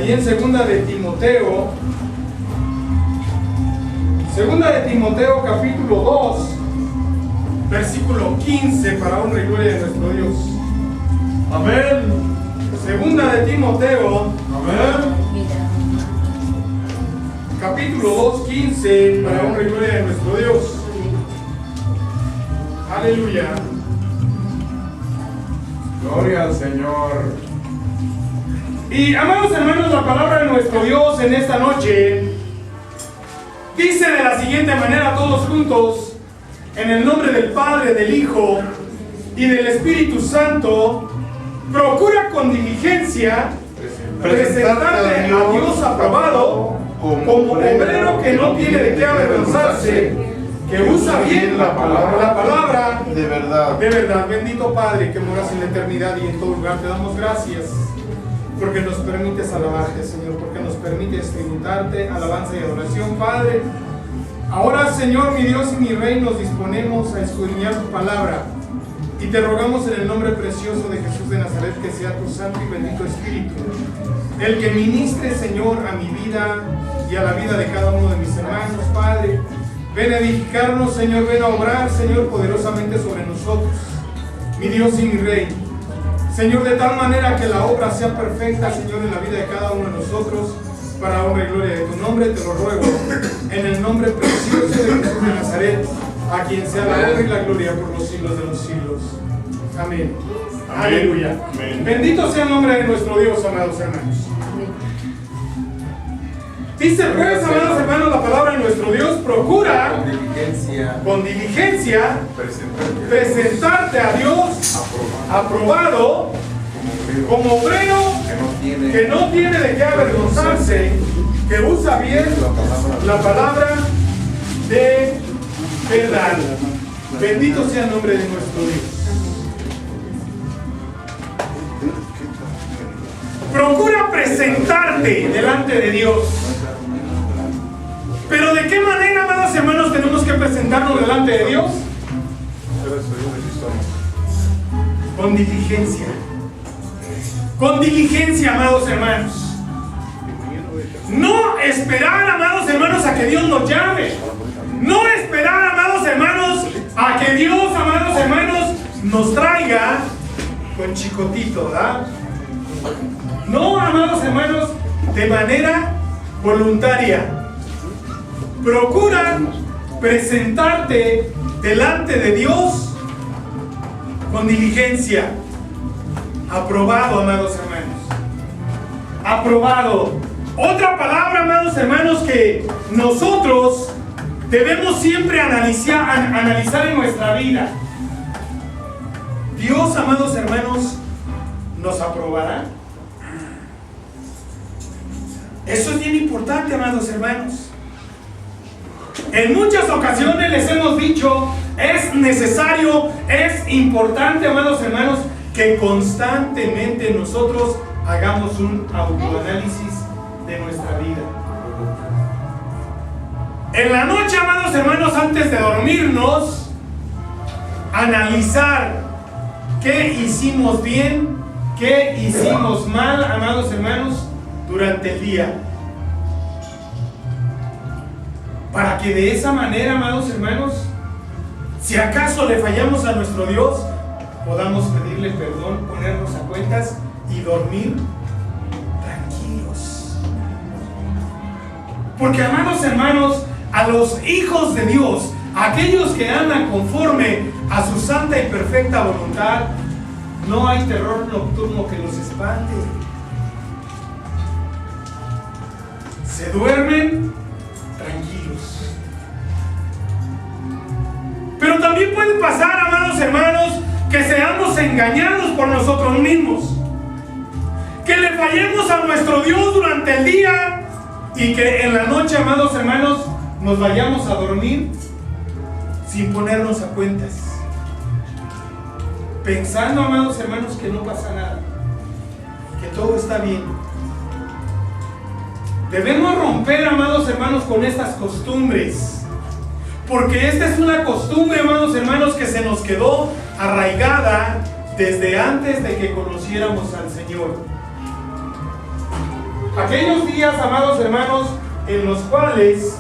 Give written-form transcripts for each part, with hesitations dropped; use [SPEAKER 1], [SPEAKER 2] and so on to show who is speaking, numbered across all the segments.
[SPEAKER 1] Ahí en Segunda de Timoteo capítulo 2, versículo 15, para honra y gloria de nuestro Dios.
[SPEAKER 2] Amén.
[SPEAKER 1] Segunda de Timoteo,
[SPEAKER 2] Amén.
[SPEAKER 1] capítulo 2, 15, para honra y gloria de nuestro Dios. Aleluya.
[SPEAKER 2] Gloria al Señor.
[SPEAKER 1] Y amados hermanos, la palabra de nuestro Dios en esta noche dice de la siguiente manera, todos juntos, en el nombre del Padre, del Hijo y del Espíritu Santo: procura con diligencia presentarte a Dios aprobado, como obrero que no tiene de qué avergonzarse, que usa bien la palabra
[SPEAKER 2] de verdad.
[SPEAKER 1] de verdad. Bendito Padre, que moras en la eternidad y en todo lugar, te damos gracias porque nos permites alabarte, Señor, porque nos permites tributarte alabanza y adoración, Padre. Ahora, Señor, mi Dios y mi Rey, nos disponemos a escudriñar tu palabra y te rogamos en el nombre precioso de Jesús de Nazaret que sea tu santo y bendito Espíritu el que ministre, Señor, a mi vida y a la vida de cada uno de mis hermanos, Padre. Ven a edificarnos, Señor, ven a obrar, Señor, poderosamente sobre nosotros, mi Dios y mi Rey. Señor, de tal manera que la obra sea perfecta, Señor, en la vida de cada uno de nosotros, para honra y gloria de tu nombre, te lo ruego, en el nombre precioso de Jesús de Nazaret, a quien sea la honra y la gloria por los siglos de los siglos. Amén.
[SPEAKER 2] Amén.
[SPEAKER 1] Aleluya.
[SPEAKER 2] Amén.
[SPEAKER 1] Bendito sea el nombre de nuestro Dios, amados hermanos. Dice pues, amados hermanos, la palabra de nuestro Dios: procura con diligencia presentarte a Dios aprobado, como obrero que no tiene de qué avergonzarse, que usa bien la palabra de verdad. Bendito sea el nombre de nuestro Dios. Procura presentarte delante de Dios. Pero ¿de qué manera, amados hermanos, tenemos que presentarnos delante de Dios? Con diligencia. Con diligencia, amados hermanos. No esperar, amados hermanos, a que Dios nos llame. No esperar, amados hermanos, a que Dios, amados hermanos, nos traiga con chicotito, ¿verdad? No, amados hermanos, de manera voluntaria. Procura presentarte delante de Dios con diligencia. Aprobado, amados hermanos. Aprobado. Otra palabra, amados hermanos, que nosotros debemos siempre analizar en nuestra vida. Dios, amados hermanos, ¿nos aprobará? Eso es bien importante, amados hermanos. En muchas ocasiones les hemos dicho, es necesario, es importante, amados hermanos, que constantemente nosotros hagamos un autoanálisis de nuestra vida. En la noche, amados hermanos, antes de dormirnos, analizar qué hicimos bien, qué hicimos mal, amados hermanos, durante el día. Para que de esa manera, amados hermanos, si acaso le fallamos a nuestro Dios, podamos pedirle perdón, ponernos a cuentas y dormir tranquilos. Porque, amados hermanos, a los hijos de Dios, aquellos que andan conforme a su santa y perfecta voluntad, no hay terror nocturno que los espante. Se duermen tranquilos. Pero también puede pasar, amados hermanos, que seamos engañados por nosotros mismos, que le fallemos a nuestro Dios durante el día y que en la noche, amados hermanos, nos vayamos a dormir sin ponernos a cuentas, pensando, amados hermanos, que no pasa nada, que todo está bien. Debemos romper, amados hermanos, con estas costumbres, porque esta es una costumbre, amados hermanos, que se nos quedó arraigada desde antes de que conociéramos al Señor. Aquellos días, amados hermanos, en los cuales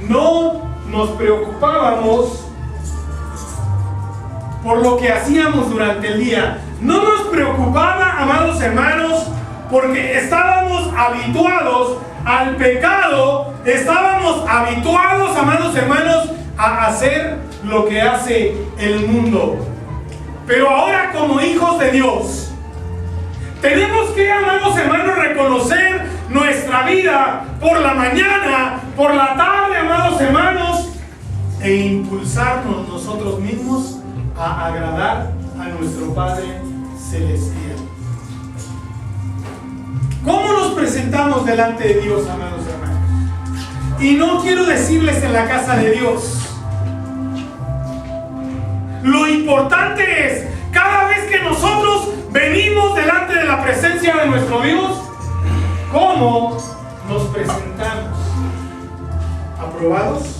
[SPEAKER 1] no nos preocupábamos por lo que hacíamos durante el día. No nos preocupaba, amados hermanos, porque estábamos habituados al pecado, estábamos habituados, amados hermanos, a hacer lo que hace el mundo. Pero ahora, como hijos de Dios, tenemos que, amados hermanos, reconocer nuestra vida por la mañana, por la tarde, amados hermanos, e impulsarnos nosotros mismos a agradar a nuestro Padre Celestial. ¿Cómo nos presentamos delante de Dios, amados hermanos? Y no quiero decirles en la casa de Dios. Lo importante es, cada vez que nosotros venimos delante de la presencia de nuestro Dios, ¿cómo nos presentamos? ¿Aprobados?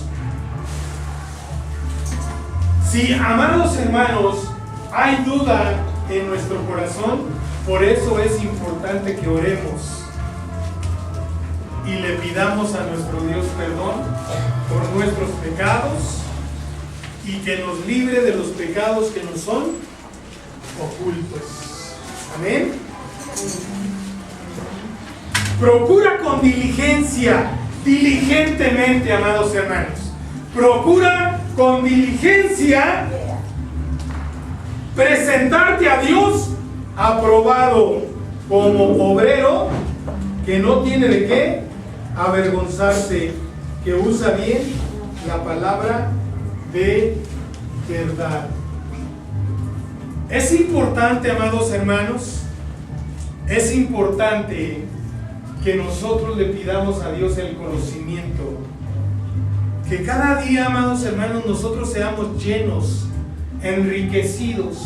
[SPEAKER 1] Si, amados hermanos, hay duda en nuestro corazón, por eso es importante que oremos y le pidamos a nuestro Dios perdón por nuestros pecados y que nos libre de los pecados que nos son ocultos. Amén. Procura con diligencia, diligentemente, amados hermanos. Procura con diligencia presentarte a Dios aprobado como obrero que no tiene de qué avergonzarse, que usa bien la palabra de verdad. Es importante, amados hermanos, es importante que nosotros le pidamos a Dios el conocimiento. Que cada día, amados hermanos, nosotros seamos llenos, enriquecidos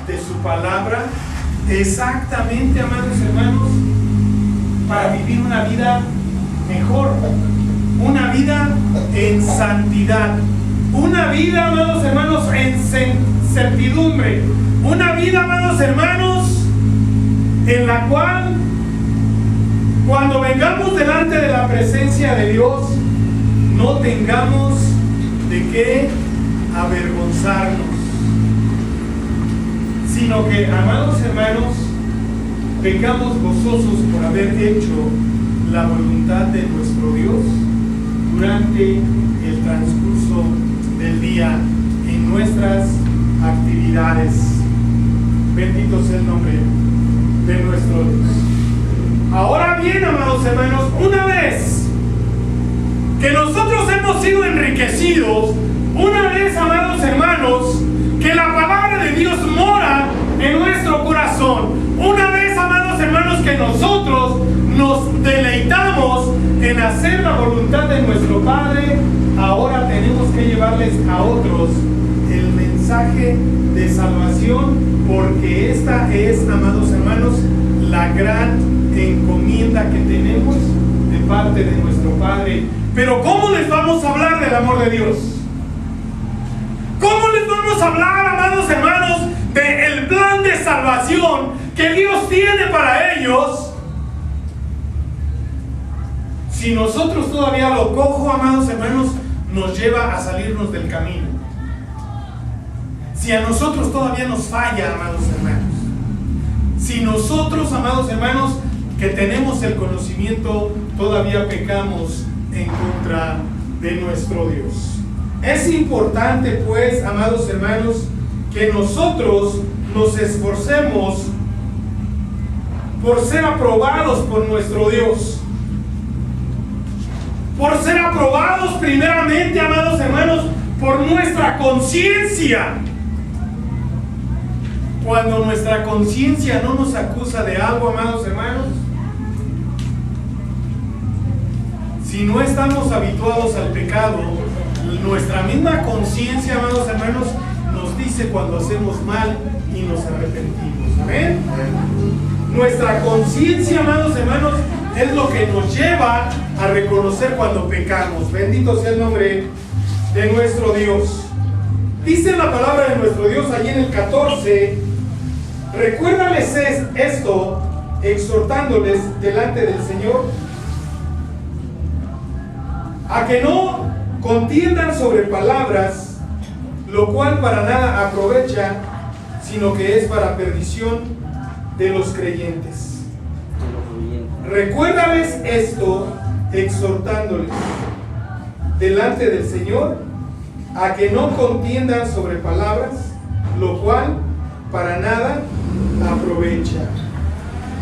[SPEAKER 1] de su palabra, exactamente, amados hermanos, para vivir una vida mejor, una vida en santidad, una vida, amados hermanos, en certidumbre, una vida, amados hermanos, en la cual, cuando vengamos delante de la presencia de Dios, no tengamos de qué avergonzarnos, sino que, amados hermanos, vengamos gozosos por haber hecho la voluntad de nuestro Dios durante el transcurso del día en nuestras actividades. Bendito sea el nombre de nuestro Dios. Ahora bien, amados hermanos, una vez que nosotros hemos sido enriquecidos, una vez, amados hermanos, que la palabra de Dios mora en nuestro corazón, una vez, amados hermanos, que nosotros nos deleitamos en hacer la voluntad de nuestro Padre, ahora tenemos que llevarles a otros el mensaje de salvación, porque esta es, amados hermanos, la gran encomienda que tenemos de parte de nuestro Padre. Pero ¿cómo les vamos a hablar del amor de Dios? ¿Cómo les vamos a hablar, amados hermanos, del plan de salvación que Dios tiene para ellos, si nosotros todavía lo cojo, amados hermanos, nos lleva a salirnos del camino? Si a nosotros todavía nos falla, amados hermanos, si nosotros, amados hermanos, que tenemos el conocimiento, todavía pecamos en contra de nuestro Dios. Es importante, pues, amados hermanos, que nosotros nos esforcemos por ser aprobados por nuestro Dios, por ser aprobados primeramente, amados hermanos, por nuestra conciencia. Cuando nuestra conciencia no nos acusa de algo, amados hermanos, si no estamos habituados al pecado, nuestra misma conciencia, amados hermanos, nos dice cuando hacemos mal y nos arrepentimos. ¿Amén? Nuestra conciencia, amados hermanos, es lo que nos lleva a reconocer cuando pecamos. Bendito sea el nombre de nuestro Dios. Dice la palabra de nuestro Dios allí en el 14: recuérdales esto exhortándoles delante del Señor a que no contiendan sobre palabras, lo cual para nada aprovecha, sino que es para perdición de los creyentes. Recuérdales esto, exhortándoles delante del Señor a que no contiendan sobre palabras, lo cual para nada aprovecha.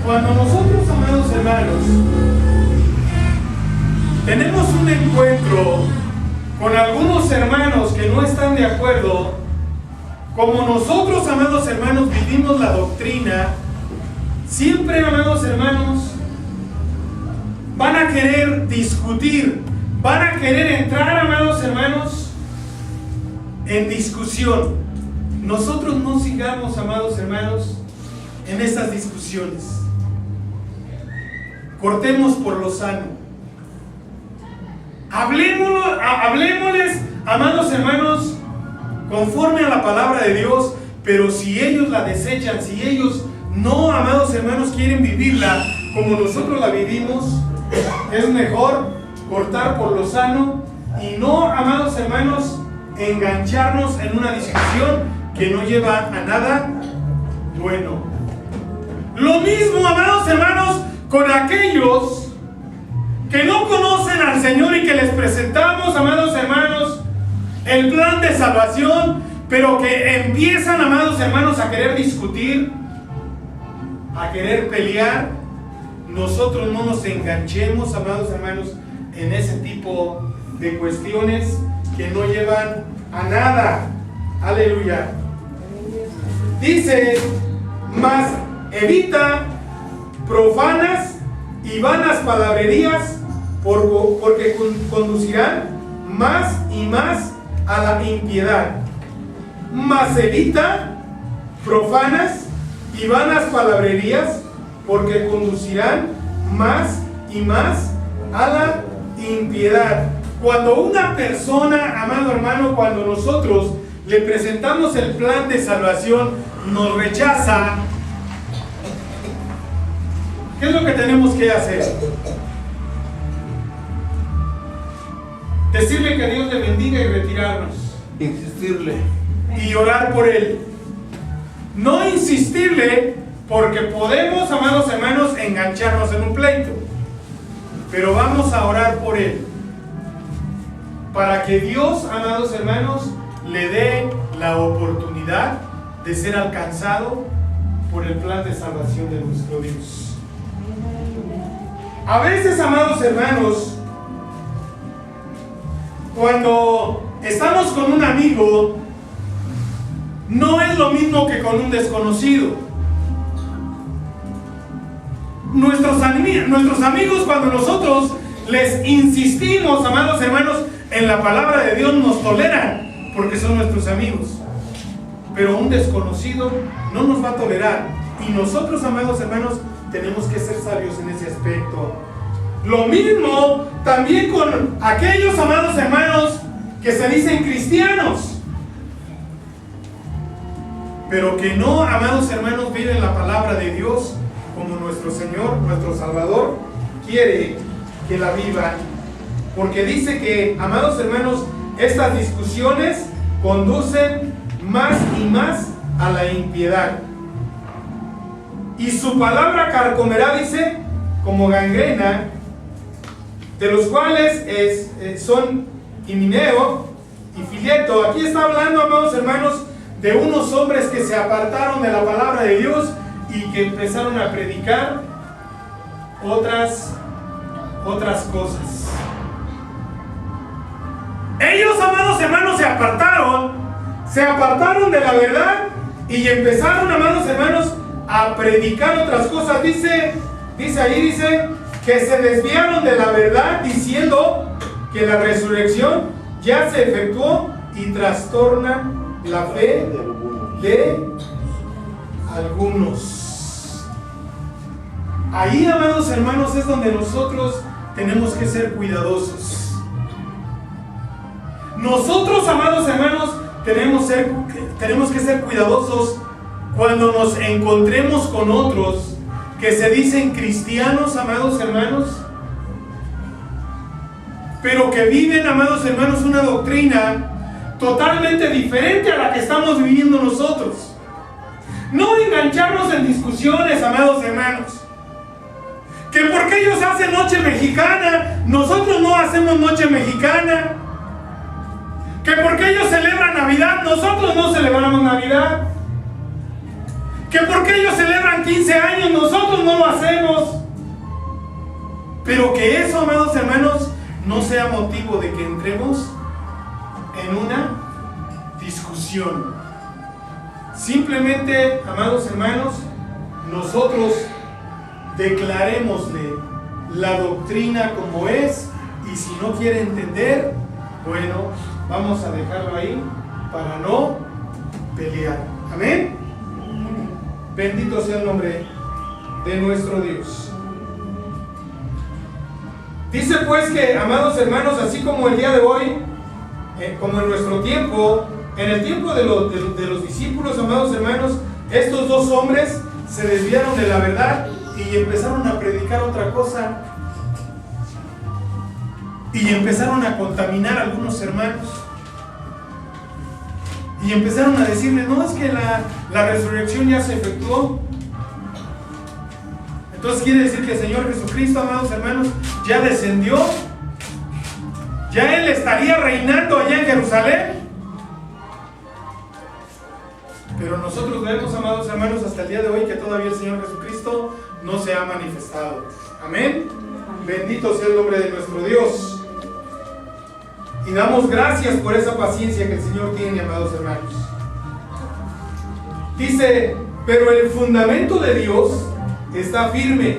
[SPEAKER 1] Cuando nosotros, amados hermanos, tenemos un encuentro con algunos hermanos que no están de acuerdo, como nosotros, amados hermanos, vivimos la doctrina, siempre, amados hermanos, van a querer discutir, van a querer entrar, amados hermanos, en discusión. Nosotros no sigamos, amados hermanos, en esas discusiones. Cortemos por lo sano. Hablémosles, amados hermanos, conforme a la palabra de Dios, pero si ellos la desechan, si ellos no, amados hermanos, quieren vivirla como nosotros la vivimos, es mejor cortar por lo sano y no, amados hermanos, engancharnos en una discusión que no lleva a nada bueno. Lo mismo, amados hermanos, con aquellos que no conocen al Señor y que les presentamos, amados hermanos, el plan de salvación, pero que empiezan, amados hermanos, a querer discutir, a querer pelear. Nosotros no nos enganchemos, amados hermanos, en ese tipo de cuestiones que no llevan a nada. Aleluya. Dice, mas evita profanas y vanas palabrerías, porque conducirán más y más a la impiedad. Mas evita profanas y vanas palabrerías, porque conducirán más y más a la impiedad. Cuando una persona, amado hermano, cuando nosotros le presentamos el plan de salvación, nos rechaza, ¿qué es lo que tenemos que hacer? Decirle que Dios le bendiga y retirarnos.
[SPEAKER 2] Insistirle.
[SPEAKER 1] Y orar por él. No insistirle, porque podemos, amados hermanos, engancharnos en un pleito. Pero vamos a orar por él, para que Dios, amados hermanos, le dé la oportunidad de ser alcanzado por el plan de salvación de nuestro Dios. A veces, amados hermanos, cuando estamos con un amigo, no es lo mismo que con un desconocido. Nuestros amigos, cuando nosotros les insistimos, amados hermanos, en la palabra de Dios, nos toleran, porque son nuestros amigos. Pero un desconocido no nos va a tolerar. Y nosotros, amados hermanos, tenemos que ser sabios en ese aspecto. Lo mismo también con aquellos, amados hermanos, que se dicen cristianos, pero que no, amados hermanos, viven la palabra de Dios como nuestro Señor, nuestro Salvador, quiere que la vivan. Porque dice que, amados hermanos, estas discusiones conducen más y más a la impiedad. Y su palabra carcomerá, dice, como gangrena, de los cuales son Himeneo y Fileto. Aquí está hablando, amados hermanos, de unos hombres que se apartaron de la palabra de Dios y que empezaron a predicar otras cosas. Ellos, amados hermanos, se apartaron de la verdad y empezaron, amados hermanos, a predicar otras cosas. Dice que se desviaron de la verdad, diciendo que la resurrección ya se efectuó, y trastorna la fe de algunos. Ahí, amados hermanos, es donde nosotros tenemos que ser cuidadosos. Nosotros, amados hermanos, tenemos que ser cuidadosos cuando nos encontremos con otros que se dicen cristianos, amados hermanos, pero que viven, amados hermanos, una doctrina totalmente diferente a la que estamos viviendo nosotros. No engancharnos en discusiones, amados hermanos. Que porque ellos hacen noche mexicana, nosotros no hacemos noche mexicana. Que porque ellos celebran Navidad, nosotros no celebramos Navidad. Que porque ellos celebran 15 años, nosotros no lo hacemos. Pero que eso, amados hermanos, no sea motivo de que entremos en una discusión. Simplemente, amados hermanos, nosotros declarémosle la doctrina como es, y si no quiere entender, bueno, vamos a dejarlo ahí para no pelear. Amén. Bendito sea el nombre de nuestro Dios. Dice pues que, amados hermanos, así como el día de hoy, como en nuestro tiempo, en el tiempo de los discípulos, amados hermanos, estos dos hombres se desviaron de la verdad y empezaron a predicar otra cosa. Y empezaron a contaminar a algunos hermanos. Y empezaron a decirles, no, es que la resurrección ya se efectuó. Entonces quiere decir que el Señor Jesucristo, amados hermanos, ya descendió. Ya Él estaría reinando allá en Jerusalén. Pero nosotros vemos, amados hermanos, hasta el día de hoy que todavía el Señor Jesucristo no se ha manifestado. Amén. Bendito sea el nombre de nuestro Dios. Y damos gracias por esa paciencia que el Señor tiene, amados hermanos. Dice, pero el fundamento de Dios está firme,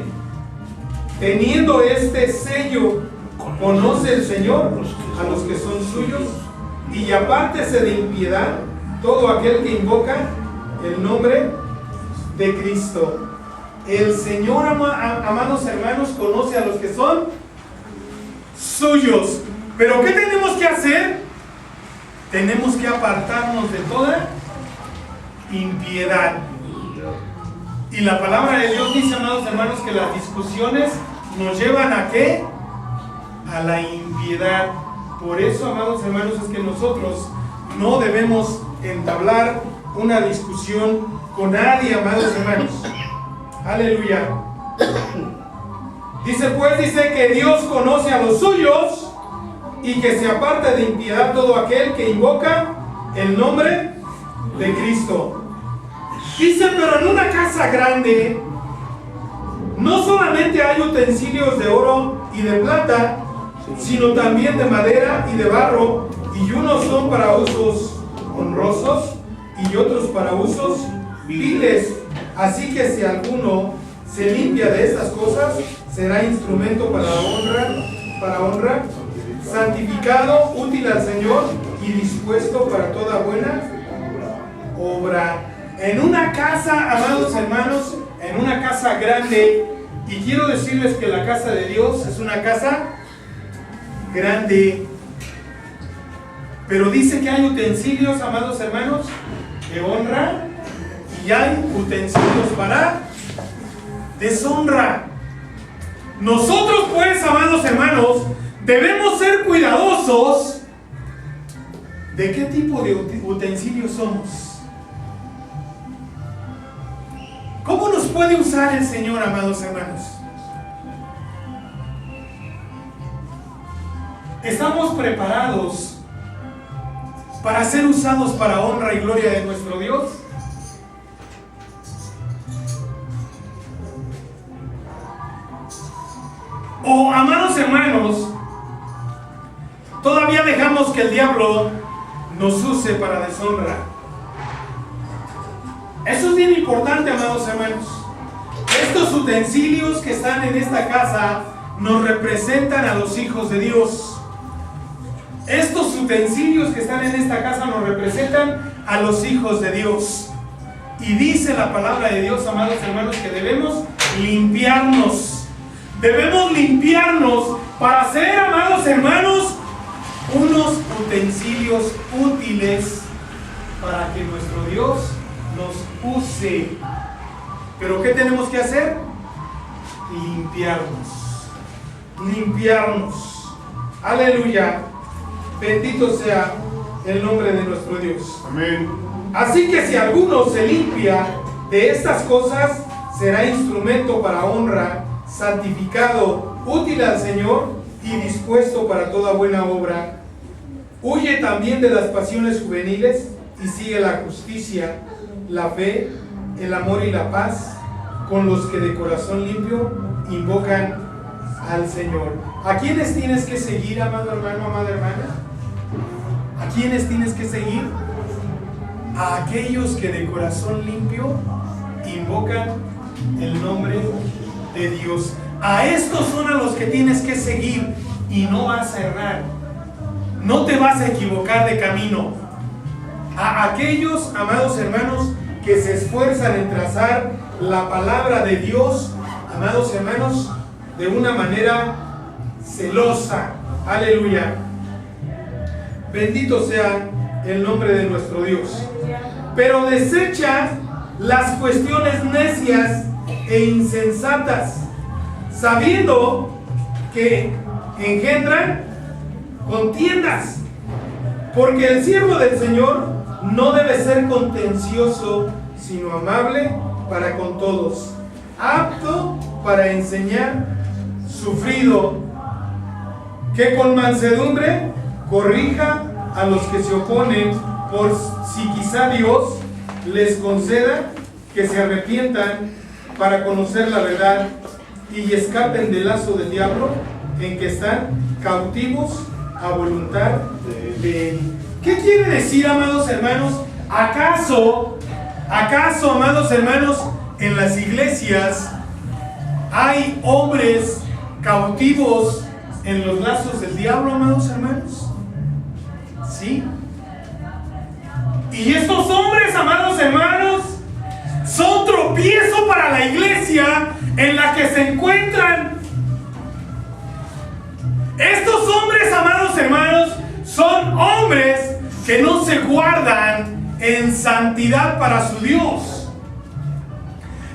[SPEAKER 1] teniendo este sello, conoce el Señor a los que son suyos, y apártese de impiedad todo aquel que invoca el nombre de Cristo. El Señor, amados hermanos, conoce a los que son suyos. Pero ¿qué tenemos que hacer? Tenemos que apartarnos de toda impiedad. Y la palabra de Dios dice, amados hermanos, que las discusiones nos llevan ¿a qué? A la impiedad. Por eso, amados hermanos, es que nosotros no debemos entablar una discusión con nadie, amados hermanos. Aleluya. Dice que Dios conoce a los suyos y que se aparta de impiedad todo aquel que invoca el nombre de Cristo. Dice, pero en una casa grande no solamente hay utensilios de oro y de plata, sino también de madera y de barro, y unos son para usos honrosos y otros para usos viles. Así que si alguno se limpia de estas cosas, será instrumento para honra, santificado, útil al Señor y dispuesto para toda buena obra. En una casa, amados hermanos, en una casa grande, y quiero decirles que la casa de Dios es una casa grande, pero dice que hay utensilios, amados hermanos, de honra, y hay utensilios para deshonra. Nosotros pues, amados hermanos, debemos ser cuidadosos de qué tipo de utensilios somos. ¿Cómo nos puede usar el Señor, amados hermanos? ¿Estamos preparados para ser usados para honra y gloria de nuestro Dios? O, amados hermanos, todavía dejamos que el diablo nos use para deshonra. Eso es bien importante, amados hermanos. Estos utensilios que están en esta casa nos representan a los hijos de Dios. Estos utensilios que están en esta casa nos representan a los hijos de Dios. Y dice la palabra de Dios, amados hermanos, que debemos limpiarnos. Debemos limpiarnos para ser, amados hermanos, unos utensilios útiles para que nuestro Dios nos use. Pero ¿qué tenemos que hacer? limpiarnos. Aleluya. Bendito sea el nombre de nuestro Dios.
[SPEAKER 2] Amén.
[SPEAKER 1] Así que si alguno se limpia de estas cosas, será instrumento para honra, santificado, útil al Señor y dispuesto para toda buena obra. Huye también de las pasiones juveniles y sigue la justicia, la fe, el amor y la paz con los que de corazón limpio invocan al Señor. ¿A quiénes tienes que seguir, amado hermano, amada hermana? ¿A quiénes tienes que seguir? A aquellos que de corazón limpio invocan el nombre de Dios. A estos son a los que tienes que seguir y no vas a errar. No te vas a equivocar de camino. A aquellos, amados hermanos, que se esfuerzan en trazar la palabra de Dios, amados hermanos, de una manera celosa. Aleluya. Bendito sea el nombre de nuestro Dios. Pero desecha las cuestiones necias e insensatas, sabiendo que engendran contiendas, porque el siervo del Señor no debe ser contencioso, sino amable para con todos, apto para enseñar, sufrido, que con mansedumbre corrija a los que se oponen, por si quizá Dios les conceda que se arrepientan para conocer la verdad y escapen del lazo del diablo en que están cautivos a voluntad de él. ¿Qué quiere decir, amados hermanos? ¿Acaso, amados hermanos, en las iglesias hay hombres cautivos en los lazos del diablo, amados hermanos? Sí. Y estos hombres, amados hermanos, son tropiezo para la iglesia en la que se encuentran. Estos hombres, amados hermanos, son hombres que no se guardan en santidad para su Dios,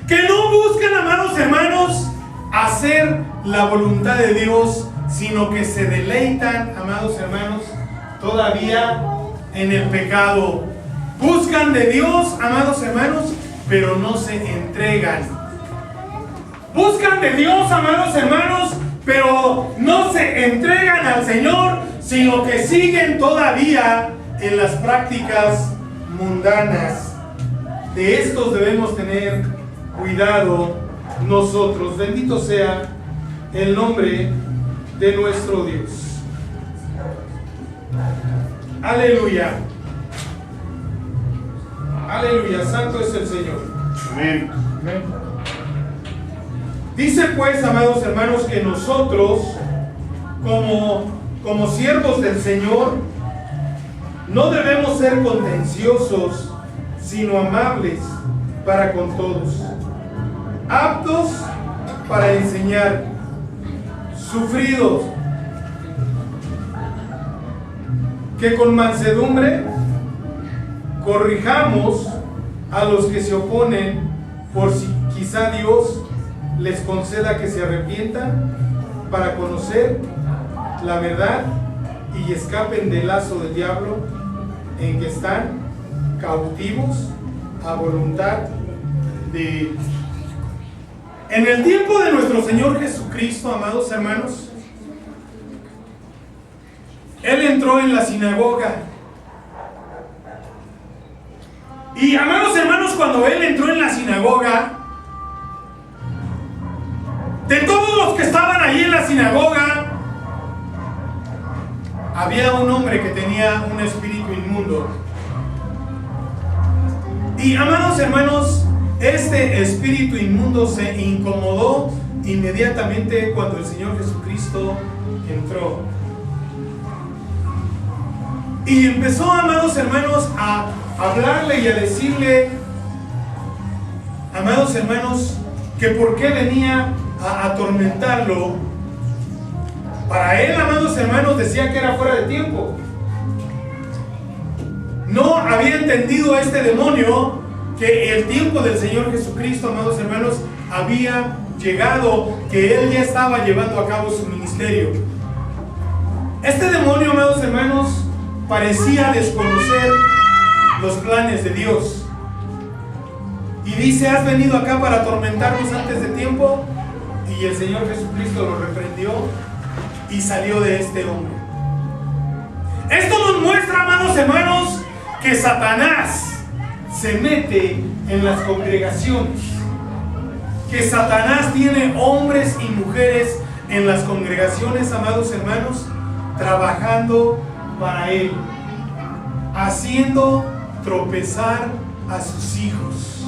[SPEAKER 1] que no buscan, amados hermanos, hacer la voluntad de Dios, sino que se deleitan, amados hermanos, todavía en el pecado. Buscan de Dios, amados hermanos, pero no se entregan. Buscan de Dios, amados hermanos, pero no se entregan al Señor, sino que siguen todavía en las prácticas mundanas. De estos debemos tener cuidado nosotros. Bendito sea el nombre de nuestro Dios. Aleluya. Aleluya, santo es el Señor.
[SPEAKER 2] Amén.
[SPEAKER 1] Amén. Dice pues, amados hermanos, que nosotros, como siervos del Señor, no debemos ser contenciosos, sino amables para con todos, aptos para enseñar, sufridos, que con mansedumbre corrijamos a los que se oponen, por si quizá Dios les conceda que se arrepientan para conocer la verdad y escapen del lazo del diablo en que están cautivos a voluntad de Él. En el tiempo de nuestro Señor Jesucristo, amados hermanos, Él entró en la sinagoga. Y, amados hermanos, cuando Él entró en la sinagoga, de todos los que estaban ahí en la sinagoga, había un hombre que tenía un espíritu inmundo. Y, amados hermanos, este espíritu inmundo se incomodó inmediatamente cuando el Señor Jesucristo entró. Y empezó, amados hermanos, a hablarle y a decirle, amados hermanos, que por qué venía a atormentarlo. Para él, amados hermanos, decía que era fuera de tiempo. No había entendido este demonio que el tiempo del Señor Jesucristo, amados hermanos, había llegado que él ya estaba llevando a cabo su ministerio. Este demonio, amados hermanos, parecía desconocer los planes de Dios. Y dice: has venido acá para atormentarnos antes de tiempo. Y el Señor Jesucristo lo reprendió y salió de este hombre. Esto nos muestra, amados hermanos, que Satanás se mete en las congregaciones, que Satanás tiene hombres y mujeres en las congregaciones, amados hermanos, trabajando para él, haciendo tropezar a sus hijos.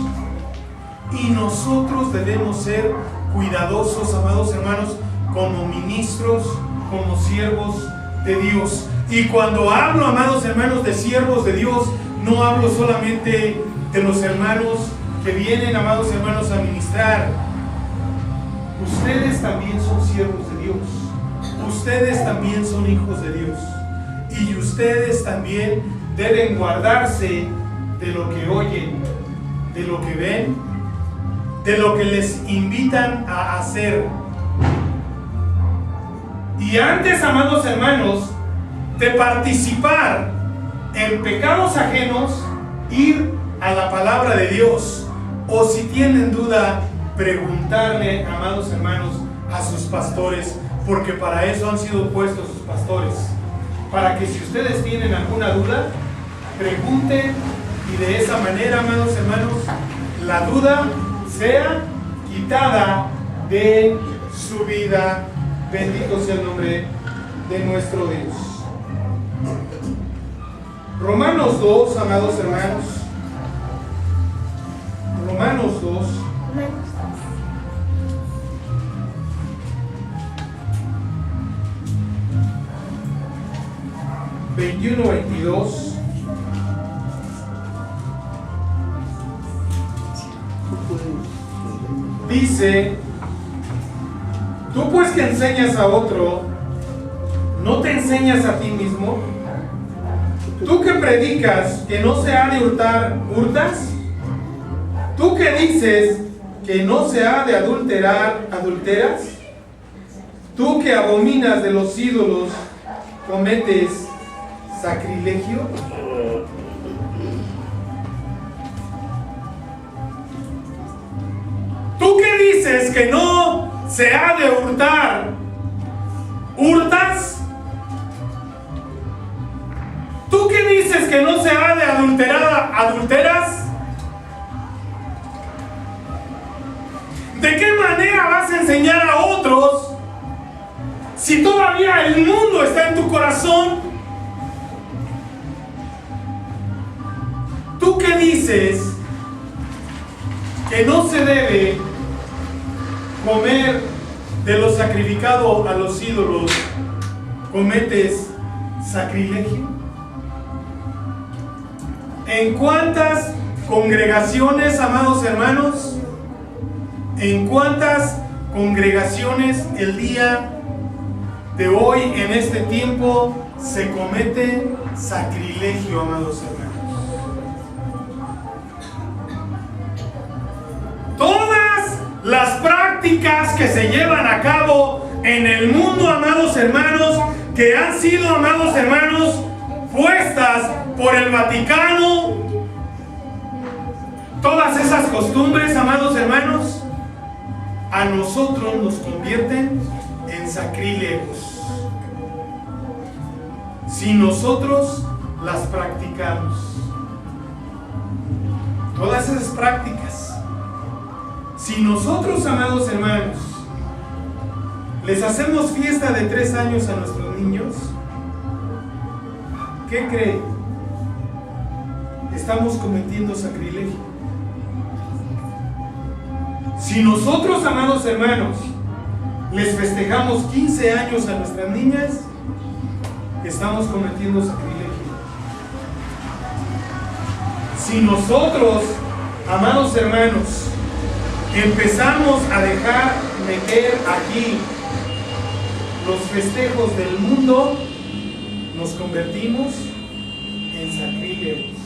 [SPEAKER 1] Y nosotros debemos ser cuidadosos, amados hermanos, como ministros, como siervos de Dios. Y cuando hablo, amados hermanos, de siervos de Dios, no hablo solamente de los hermanos que vienen, amados hermanos, a ministrar. Ustedes también son siervos de Dios. Ustedes también son hijos de Dios. Y ustedes también deben guardarse de lo que oyen, de lo que ven, de lo que les invitan a hacer. Y antes, amados hermanos, de participar en pecados ajenos, ir a la palabra de Dios, o si tienen duda, preguntarle, amados hermanos, a sus pastores, porque para eso han sido puestos sus pastores, para que si ustedes tienen alguna duda, pregunten, y de esa manera, amados hermanos, la duda sea quitada de su vida. Bendito sea el nombre de nuestro Dios. Romanos 2, amados hermanos. Romanos 2. 21-22. Dice: tú pues que enseñas a otro, ¿no te enseñas a ti mismo? Tú que predicas que no se ha de hurtar, ¿hurtas? Tú que dices que no se ha de adulterar, ¿adulteras? Tú que abominas de los ídolos, ¿cometes sacrilegio? Tú que dices que no se ha de hurtar, ¿hurtas? Tú que dices que no se ha de adulterar, ¿adulteras? ¿De qué manera vas a enseñar a otros si todavía el mundo está en tu corazón? Tú que dices que no se debe comer de lo sacrificado a los ídolos, ¿cometes sacrilegio? ¿En cuántas congregaciones, amados hermanos, en cuántas congregaciones el día de hoy, en este tiempo, se comete sacrilegio, amados hermanos? Todas las prácticas que se llevan a cabo en el mundo, amados hermanos, que han sido, amados hermanos, puestas por el Vaticano, todas esas costumbres, amados hermanos, a nosotros nos convierten en sacrílegos si nosotros las practicamos. Todas esas prácticas, si nosotros, amados hermanos, les hacemos fiesta de 3 años a nuestros niños, ¿qué creen? Estamos cometiendo sacrilegio. Si nosotros, amados hermanos, les festejamos 15 años a nuestras niñas, estamos cometiendo sacrilegio. Si nosotros, amados hermanos, empezamos a dejar meter aquí los festejos del mundo, nos convertimos en sacrílegos.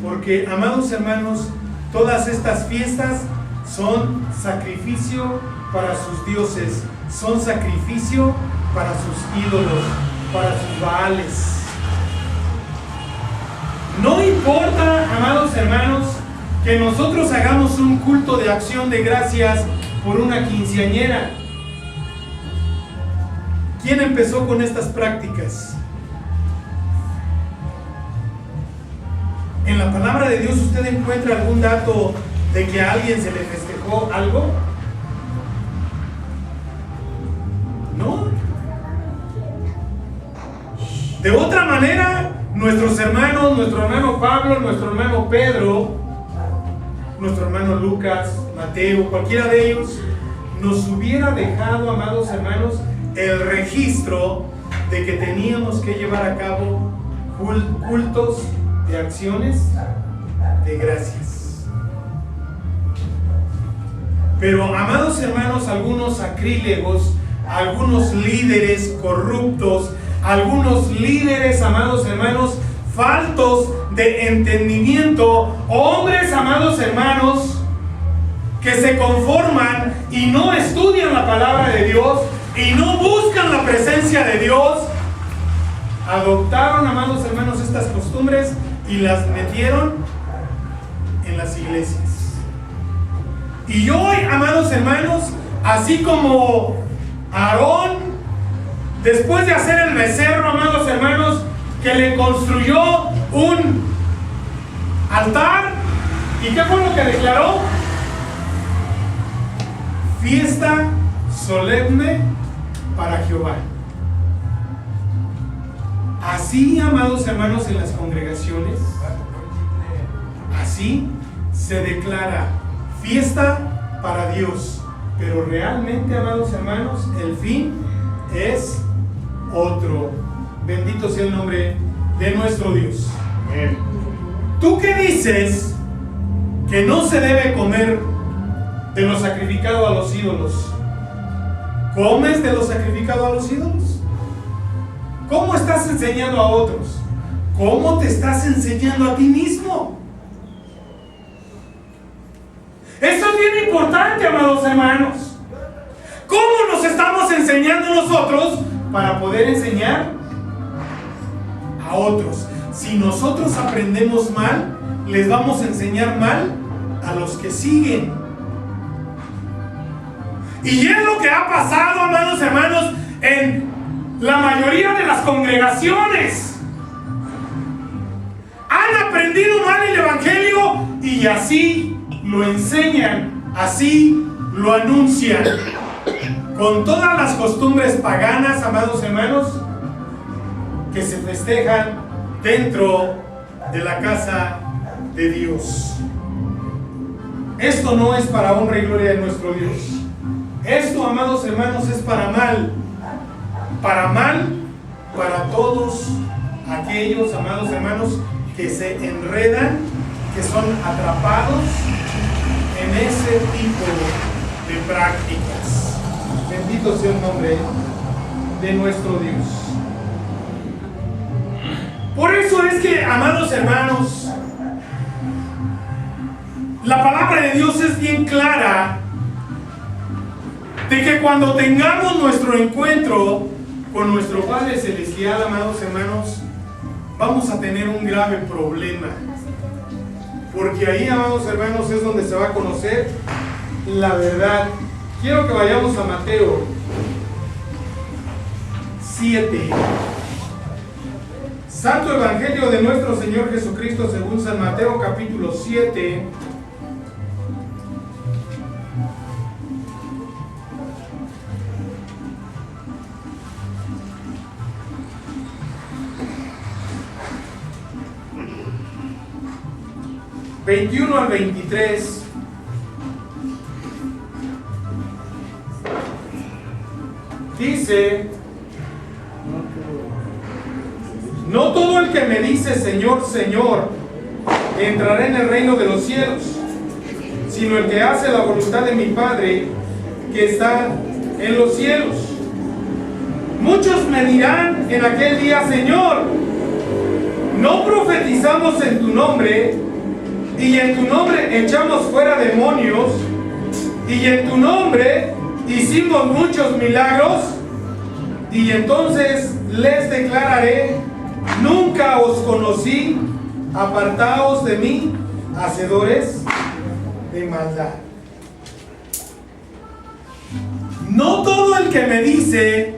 [SPEAKER 1] Porque, amados hermanos, todas estas fiestas son sacrificio para sus dioses, son sacrificio para sus ídolos, para sus baales. No importa, amados hermanos, que nosotros hagamos un culto de acción de gracias por una quinceañera. ¿Quién empezó con estas prácticas? ¿En la palabra de Dios usted encuentra algún dato de que a alguien se le festejó algo? ¿No? De otra manera, nuestros hermanos, nuestro hermano Pablo, nuestro hermano Pedro, nuestro hermano Lucas, Mateo, cualquiera de ellos, nos hubiera dejado, amados hermanos, el registro de que teníamos que llevar a cabo cultos de acciones de gracias. Pero, amados hermanos, algunos sacrílegos, algunos líderes corruptos, algunos líderes, amados hermanos, faltos de entendimiento, hombres, amados hermanos, que se conforman y no estudian la palabra de Dios y no buscan la presencia de Dios, adoptaron, amados hermanos, estas costumbres y las metieron en las iglesias. Y hoy, amados hermanos, así como Aarón, después de hacer el becerro, amados hermanos, que le construyó un altar, ¿y qué fue lo que declaró? Fiesta solemne para Jehová. Así, amados hermanos, en las congregaciones, así se declara fiesta para Dios. Pero realmente, amados hermanos, el fin es otro. Bendito sea el nombre de nuestro Dios.
[SPEAKER 2] Amén.
[SPEAKER 1] ¿Tú qué dices que no se debe comer de lo sacrificado a los ídolos? ¿Comes de lo sacrificado a los ídolos? ¿Cómo estás enseñando a otros? ¿Cómo te estás enseñando a ti mismo? Esto es bien importante, amados hermanos. ¿Cómo nos estamos enseñando nosotros para poder enseñar a otros? Si nosotros aprendemos mal, les vamos a enseñar mal a los que siguen. Y es lo que ha pasado, amados hermanos, en la mayoría de las congregaciones. Han aprendido mal el evangelio y así lo enseñan, así lo anuncian, con todas las costumbres paganas, amados hermanos, que se festejan dentro de la casa de Dios. Esto no es para honra y gloria de nuestro Dios. Esto, amados hermanos, es para mal para todos aquellos, amados hermanos, que se enredan, que son atrapados en ese tipo de prácticas. Bendito sea el nombre de nuestro Dios. Por eso es que, amados hermanos, la palabra de Dios es bien clara de que cuando tengamos nuestro encuentro con nuestro Padre Celestial, amados hermanos, vamos a tener un grave problema. Porque ahí, amados hermanos, es donde se va a conocer la verdad. Quiero que vayamos a Mateo 7. Santo Evangelio de nuestro Señor Jesucristo según San Mateo, capítulo 7. ...21 al 23... dice: no todo el que me dice Señor, Señor, entrará en el reino de los cielos, sino el que hace la voluntad de mi Padre que está en los cielos. Muchos me dirán en aquel día: Señor, ¿no profetizamos en tu nombre, y en tu nombre echamos fuera demonios, y en tu nombre hicimos muchos milagros. Y entonces les declararé: nunca os conocí, apartaos de mí, hacedores de maldad. No todo el que me dice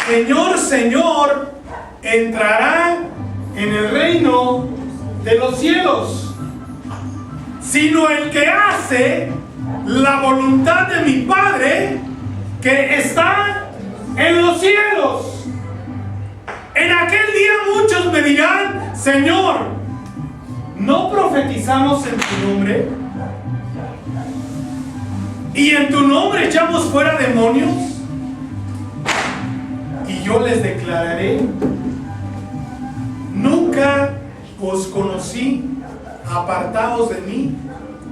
[SPEAKER 1] Señor, Señor, entrará en el reino de los cielos, sino el que hace la voluntad de mi Padre que está en los cielos. En aquel día muchos me dirán: Señor, ¿no profetizamos en tu nombre? ¿Y en tu nombre echamos fuera demonios? Y yo les declararé: nunca os conocí, apartaos de mí,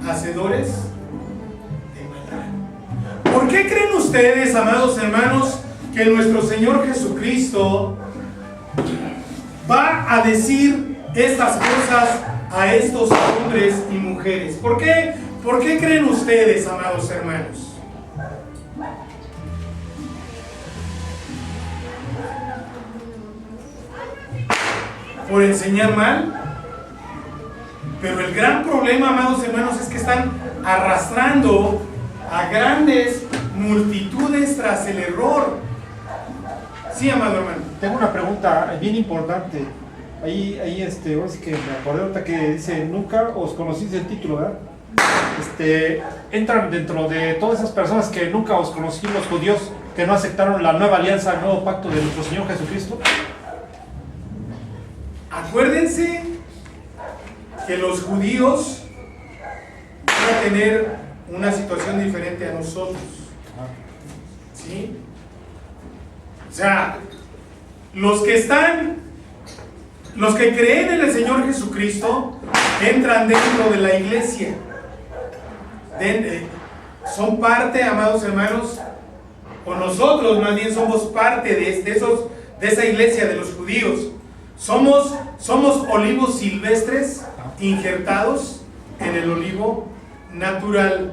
[SPEAKER 1] hacedores de maldad. ¿Por qué creen ustedes, amados hermanos, que nuestro Señor Jesucristo va a decir estas cosas a estos hombres y mujeres? ¿Por qué creen ustedes, amados hermanos? ¿Por enseñar mal? Pero el gran problema, amados hermanos, es que están arrastrando a grandes multitudes tras el error. Sí, amado hermano.
[SPEAKER 3] Tengo una pregunta bien importante. Ahí ahora sí que me acordé ahorita que dice: nunca os conocí, el título, ¿verdad? Entran dentro de todas esas personas que nunca os conocí, los judíos que no aceptaron la nueva alianza, el nuevo pacto de nuestro Señor Jesucristo.
[SPEAKER 1] Acuérdense que los judíos van a tener una situación diferente a nosotros. ¿Sí? O sea, los que creen en el Señor Jesucristo entran dentro de la iglesia. Son parte, amados hermanos, o nosotros más bien somos parte de esa iglesia de los judíos. Somos olivos silvestres injertados en el olivo natural.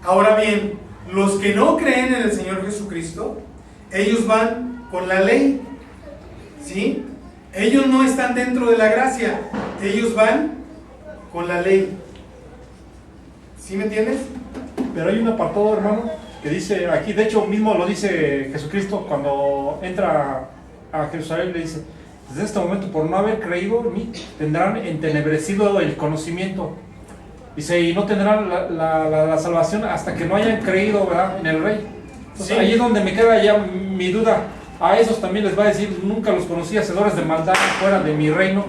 [SPEAKER 1] Ahora bien, los que no creen en el Señor Jesucristo, ellos van con la ley, ¿sí? Ellos no están dentro de la gracia, ellos van con la ley. ¿Sí me entiendes?
[SPEAKER 3] Pero hay un apartado, hermano, que dice aquí, de hecho mismo lo dice Jesucristo cuando entra a Jerusalén, le dice: desde este momento, por no haber creído en mí, tendrán entenebrecido el conocimiento. Dice: y no tendrán la salvación hasta que no hayan creído, ¿verdad?, en el Rey. Entonces, sí. Ahí es donde me queda ya mi duda. A esos también les va a decir: nunca los conocí, hacedores de maldad, fuera de mi reino.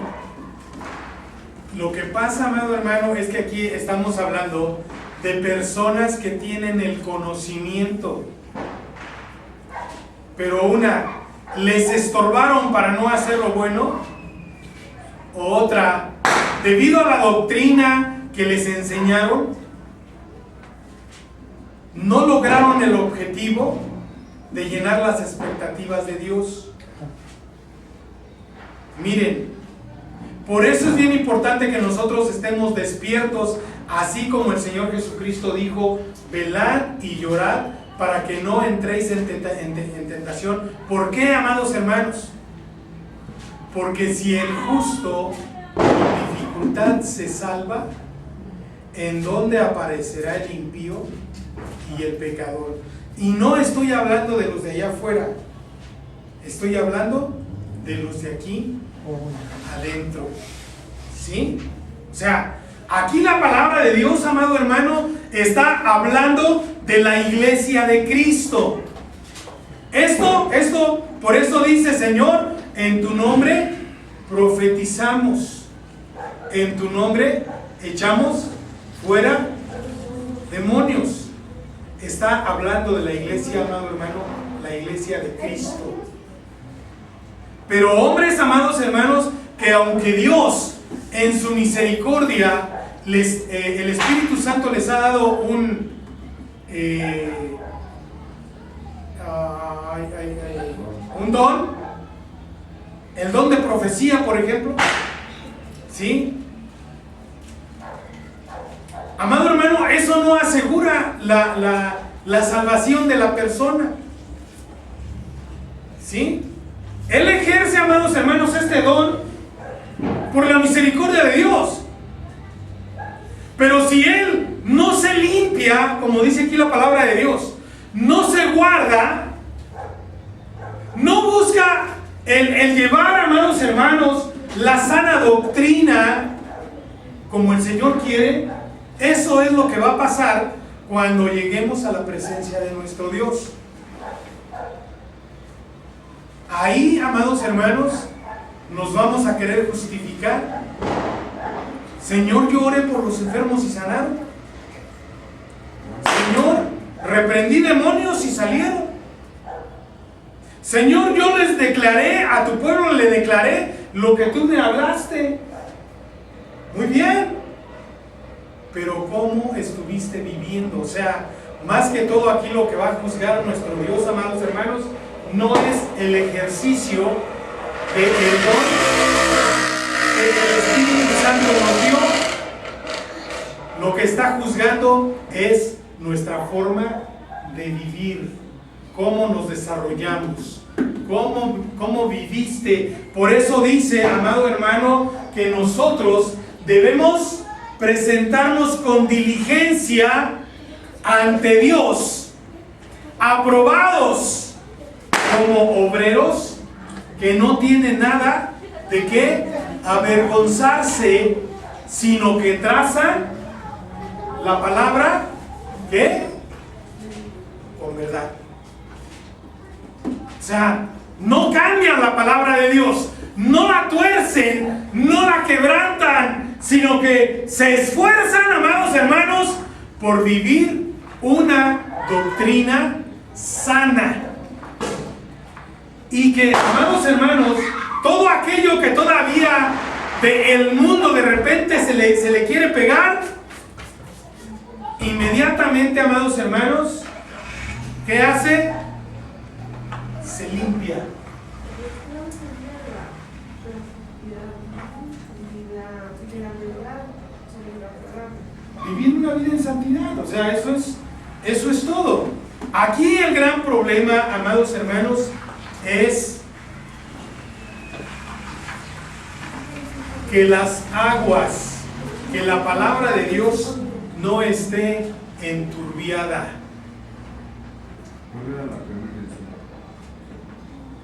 [SPEAKER 1] Lo que pasa, amado hermano, es que aquí estamos hablando de personas que tienen el conocimiento, pero les estorbaron para no hacer lo bueno, o otra, debido a la doctrina que les enseñaron, no lograron el objetivo de llenar las expectativas de Dios. Miren, por eso es bien importante que nosotros estemos despiertos, así como el Señor Jesucristo dijo: velad y llorad para que no entréis en tentación. ¿Por qué, amados hermanos? Porque si el justo con dificultad se salva, ¿en dónde aparecerá el impío y el pecador? Y no estoy hablando de los de allá afuera, estoy hablando de los de aquí adentro. ¿Sí? O sea, aquí la palabra de Dios, amado hermano, está hablando de la iglesia de Cristo. Por eso dice: Señor, en tu nombre profetizamos, en tu nombre echamos fuera demonios. Está hablando de la iglesia, amado hermano, la iglesia de Cristo. Pero hombres, amados hermanos, que aunque Dios en su misericordia el Espíritu Santo les ha dado un don, el don de profecía, por ejemplo, ¿sí? Amado hermano, eso no asegura la salvación de la persona. ¿Sí? Él ejerce, amados hermanos, este don por la misericordia de Dios. Pero si él no se limpia, como dice aquí la palabra de Dios, no se guarda, no busca el llevar, amados hermanos, la sana doctrina como el Señor quiere, eso es lo que va a pasar cuando lleguemos a la presencia de nuestro Dios. Ahí, amados hermanos, nos vamos a querer justificar. Señor, yo oré por los enfermos y sanaron. Señor, reprendí demonios y salieron. Señor, yo les declaré, a tu pueblo le declaré lo que tú me hablaste. Muy bien. Pero ¿cómo estuviste viviendo? O sea, más que todo aquí lo que va a juzgar nuestro Dios, amados hermanos, no es el ejercicio del don que el Espíritu Santo nos dio. Lo que está juzgando es nuestra forma de vivir, cómo nos desarrollamos, cómo viviste. Por eso dice, amado hermano, que nosotros debemos presentarnos con diligencia ante Dios, aprobados como obreros que no tienen nada de qué avergonzarse, sino que trazan la palabra ¿qué? Con verdad. O sea, no cambian la palabra de Dios, no la tuercen, no la quebrantan, sino que se esfuerzan, amados hermanos, por vivir una doctrina sana. Y que, amados hermanos, todo aquello que todavía del mundo de repente se le quiere pegar, inmediatamente, amados hermanos, ¿qué hace? Se limpia. Vivir una vida en santidad, o sea, eso es todo. Aquí el gran problema, amados hermanos, es que las aguas, que la palabra de Dios no esté enturbiada.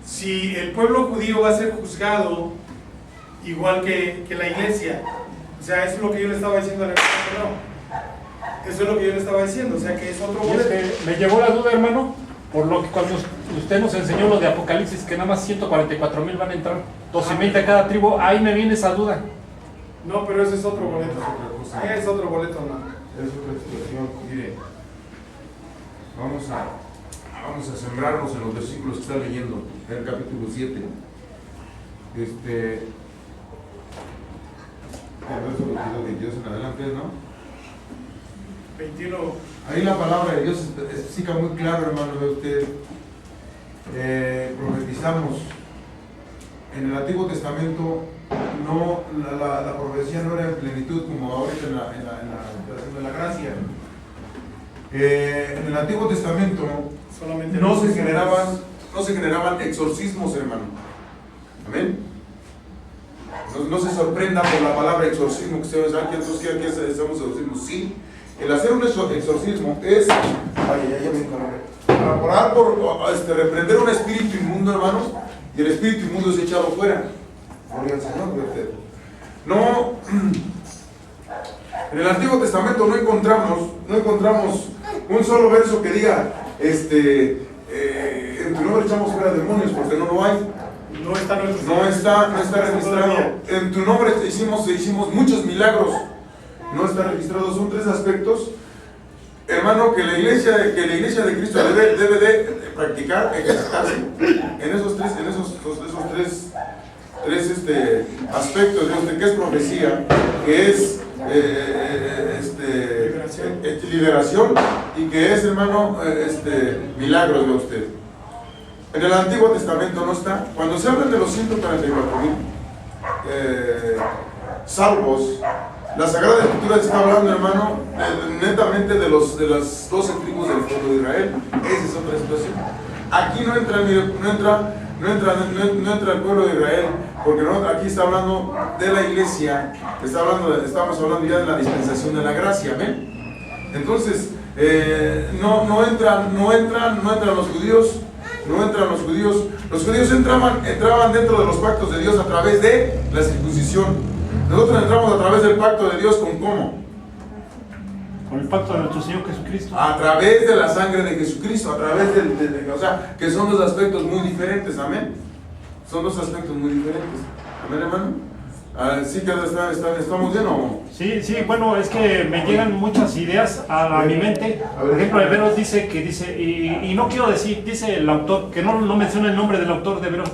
[SPEAKER 1] Si el pueblo judío va a ser juzgado igual que la iglesia, o sea, eso es lo que yo le estaba diciendo a la no. Eso es lo que yo le estaba diciendo, o sea que es otro boleto.
[SPEAKER 3] Me llevó la duda, hermano, por lo que cuando usted nos enseñó lo de Apocalipsis, que nada más 144,000 van a entrar, 12,000 de cada tribu, ahí me viene esa duda.
[SPEAKER 1] No, pero ese es otro boleto. Es otro boleto, ¿no?
[SPEAKER 2] Es otra situación. Mire, vamos a sembrarnos en los versículos que está leyendo, en el capítulo 7. El verso 22 en adelante, ¿no?
[SPEAKER 1] 21.
[SPEAKER 2] Ahí la palabra de Dios explica muy claro, hermano, de usted. Profetizamos. En el Antiguo Testamento no, la profecía no era en plenitud como ahorita en la gracia. En el Antiguo Testamento
[SPEAKER 1] solamente
[SPEAKER 2] no se generaban exorcismos, hermano. Amén. No se sorprenda por la palabra exorcismo, que ustedes saben que nosotros aquí hacemos exorcismo. Sí, el hacer un exorcismo es para orar por reprender un espíritu inmundo, hermanos, y el espíritu inmundo es echado fuera. Gloria al Señor, ¿verdad? No, en el Antiguo Testamento no encontramos un solo verso que diga, en tu nombre echamos fuera demonios, porque no lo hay.
[SPEAKER 1] No está
[SPEAKER 2] registrado. En tu nombre hicimos muchos milagros. No está registrado. Son tres aspectos, hermano, que la iglesia de Cristo debe de practicar, ejercitarse en esos tres aspectos de que es profecía, que es liberación y que es, hermano, milagros de usted. En el Antiguo Testamento no está. Cuando se habla de los 144,000 salvos, La Sagrada Escritura está hablando, hermano, netamente de las 12 tribus del pueblo de Israel. Esa es otra situación. Aquí no entra el pueblo de Israel, porque no, aquí está hablando de la iglesia, estamos hablando ya de la dispensación de la gracia, ¿ven? Entonces, no entran los judíos. Los judíos entraban dentro de los pactos de Dios a través de la circuncisión. Nosotros entramos a través del pacto de Dios ¿con cómo?
[SPEAKER 3] Con el pacto de nuestro Señor Jesucristo.
[SPEAKER 2] A través de la sangre de Jesucristo, a través o sea, que son dos aspectos muy diferentes, amén. Son dos aspectos muy diferentes. Amén, hermano. ¿Sí que estamos bien o?
[SPEAKER 3] Sí, bueno, es que me llegan muchas ideas a mi mente. Por ejemplo, Hebreos dice, y no quiero decir, dice el autor, que no menciona el nombre del autor de Hebreos.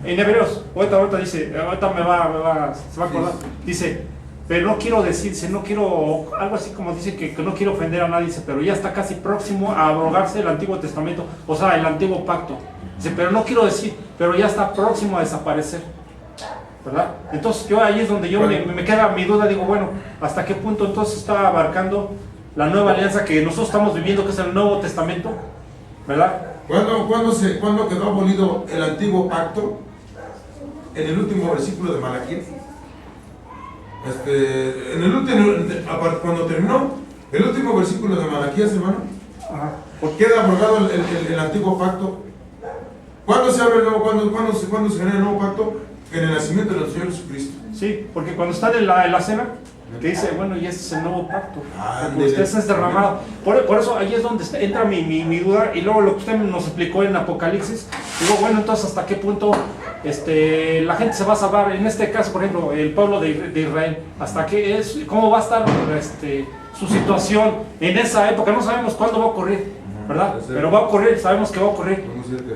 [SPEAKER 3] En Hebreos, ahorita dice, ahorita se va a acordar, dice, pero no quiero decirse, algo así como dice que no quiero ofender a nadie, dice, pero ya está casi próximo a abrogarse el Antiguo Testamento, o sea, el Antiguo Pacto. Dice, pero no quiero decir, pero ya está próximo a desaparecer, ¿verdad? Entonces ahí es donde me queda mi duda, digo, bueno, ¿hasta qué punto entonces está abarcando la nueva alianza que nosotros estamos viviendo, que es el Nuevo Testamento, ¿verdad?
[SPEAKER 2] ¿Cuándo quedó abolido el Antiguo Pacto? En el último versículo de Malaquías. Cuando terminó el último versículo de Malaquías, hermano, queda abrogado el Antiguo Pacto. ¿Cuándo se abre el nuevo? ¿Cuándo se genera el nuevo pacto? En el nacimiento del Señor Jesucristo.
[SPEAKER 3] Sí, porque cuando están en la cena, que dice, bueno, y este es el nuevo pacto, usted es derramado. Por eso ahí es donde entra mi duda, y luego lo que usted nos explicó en Apocalipsis, digo, bueno, entonces hasta qué punto la gente se va a salvar, en este caso, por ejemplo, el pueblo de Israel, hasta qué es, cómo va a estar su situación en esa época, no sabemos cuándo va a ocurrir, ¿verdad? Pero va a ocurrir, sabemos que va a ocurrir.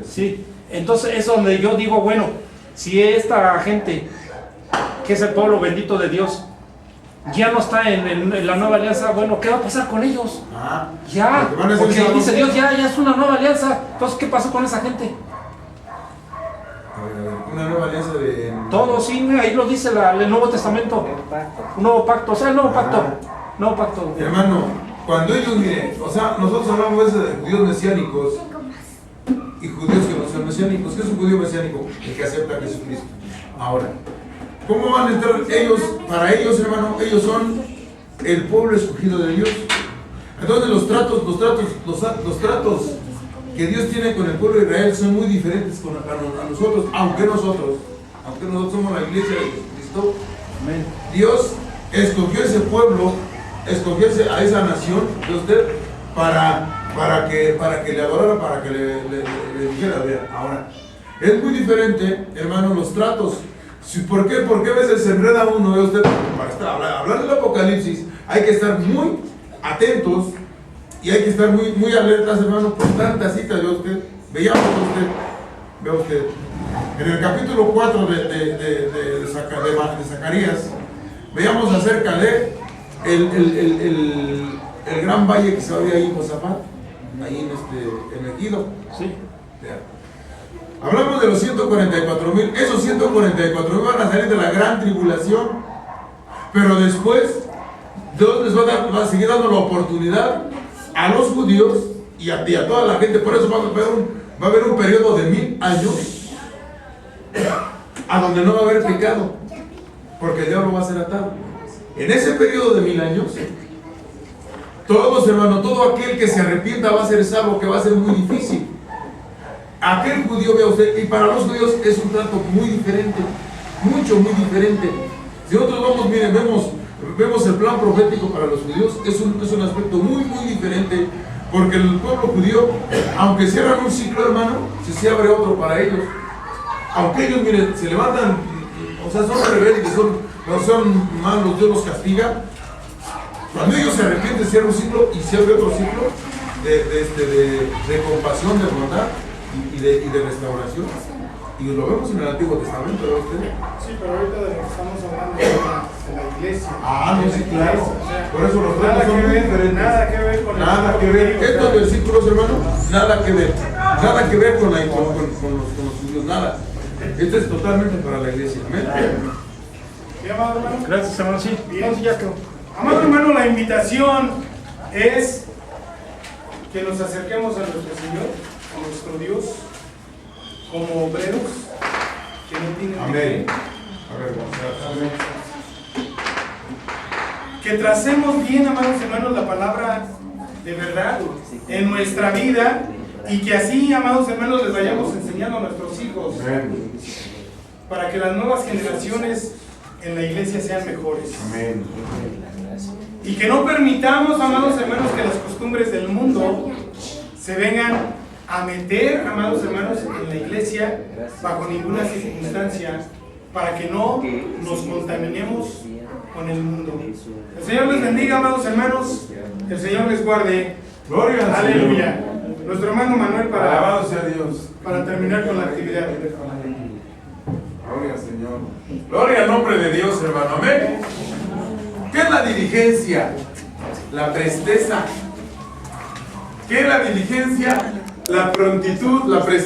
[SPEAKER 3] Sí, entonces es donde yo digo, bueno, si esta gente, que es el pueblo bendito de Dios, ya no está en la nueva alianza, bueno, ¿qué va a pasar con ellos? Ya, porque dice Dios, ya es una nueva alianza. Entonces, ¿qué pasó con esa gente?
[SPEAKER 2] Una nueva alianza de...
[SPEAKER 3] Todo, sí, ahí lo dice el Nuevo Testamento. Un nuevo pacto, o sea, el nuevo pacto. Nuevo pacto.
[SPEAKER 2] Hermano, cuando ellos, miren, o sea, nosotros hablamos a veces de judíos mesiánicos y judíos que no son mesiánicos. ¿Qué es un judío mesiánico? El que acepta a Jesucristo. Ahora, ¿cómo van a entrar ellos? Para ellos, hermano, ellos son el pueblo escogido de Dios. Entonces los tratos que Dios tiene con el pueblo de Israel son muy diferentes a nosotros, aunque nosotros somos la iglesia de Jesucristo.
[SPEAKER 3] Amén.
[SPEAKER 2] Dios escogió ese pueblo, escogió a esa nación de usted para que le adorara, para que le dijera, vea. Ahora, es muy diferente, hermano, los tratos. ¿Por qué a veces se enreda uno de usted? Para hablar del Apocalipsis hay que estar muy atentos y hay que estar muy alertas, hermano, por tantas citas. Vea usted, en el capítulo 4 de Zacarías, veamos acerca de el gran valle que se abre ahí en Josafat, ahí en Megiddo.
[SPEAKER 3] Sí.
[SPEAKER 2] Hablamos de los 144,000. Esos 144,000 van a salir de la gran tribulación, pero después Dios les va a seguir dando la oportunidad a los judíos y a toda la gente. Por eso va a haber un periodo de 1000 años a donde no va a haber pecado, porque el diablo va a ser atado. En ese periodo de 1000 años, todos, hermanos, todo aquel que se arrepienta va a ser salvo, que va a ser muy difícil. Aquel judío, vea usted, y para los judíos es un trato muy diferente, muy diferente. Si nosotros vamos, miren, vemos el plan profético para los judíos, es un aspecto muy diferente, porque el pueblo judío, aunque cierran un ciclo, hermano, se abre otro para ellos. Aunque ellos, miren, se levantan, o sea, son rebeldes, son malos, Dios los castiga. Cuando ellos se arrepienten, cierran un ciclo y se abre otro ciclo de compasión, de bondad y de restauración. Y lo vemos en el Antiguo Testamento, ¿verdad usted?
[SPEAKER 1] Sí, pero ahorita de lo que estamos hablando de la iglesia.
[SPEAKER 2] No, sí, claro.
[SPEAKER 1] O sea,
[SPEAKER 2] por eso los tratos son muy diferentes.
[SPEAKER 1] Nada que ver con
[SPEAKER 2] nada que ver. Estos versículos, hermano, nada que ver. Nada que ver con los judíos, nada. Esto es totalmente para la iglesia. Amén.
[SPEAKER 1] ¿Sí, amado hermano?
[SPEAKER 3] Gracias, hermano. Sí,
[SPEAKER 1] Bien.
[SPEAKER 3] entonces ya quedó.
[SPEAKER 1] Amado hermano, la invitación es que nos acerquemos a nuestro Señor, a nuestro Dios, como obreros que no tienen
[SPEAKER 2] Amén.
[SPEAKER 1] Amén. Que tracemos bien, amados hermanos, la palabra de verdad en nuestra vida y que así, amados hermanos, les vayamos enseñando a nuestros hijos
[SPEAKER 2] Amén.
[SPEAKER 1] para que las nuevas generaciones en la iglesia sean mejores.
[SPEAKER 2] Amén.
[SPEAKER 1] Y que no permitamos, amados hermanos, que las costumbres del mundo se vengan a meter, amados hermanos, en la iglesia bajo ninguna circunstancia, para que no nos contaminemos con el mundo. El Señor les bendiga, amados hermanos. El Señor les guarde.
[SPEAKER 2] Gloria al
[SPEAKER 1] Aleluya.
[SPEAKER 2] Señor.
[SPEAKER 1] Nuestro hermano Manuel
[SPEAKER 2] Alabado sea Dios.
[SPEAKER 1] para terminar con la actividad.
[SPEAKER 2] Gloria al Señor. Gloria al nombre de Dios, hermano. Amén. ¿Qué es la diligencia? La presteza. ¿Qué es la diligencia? La prontitud, la presteza.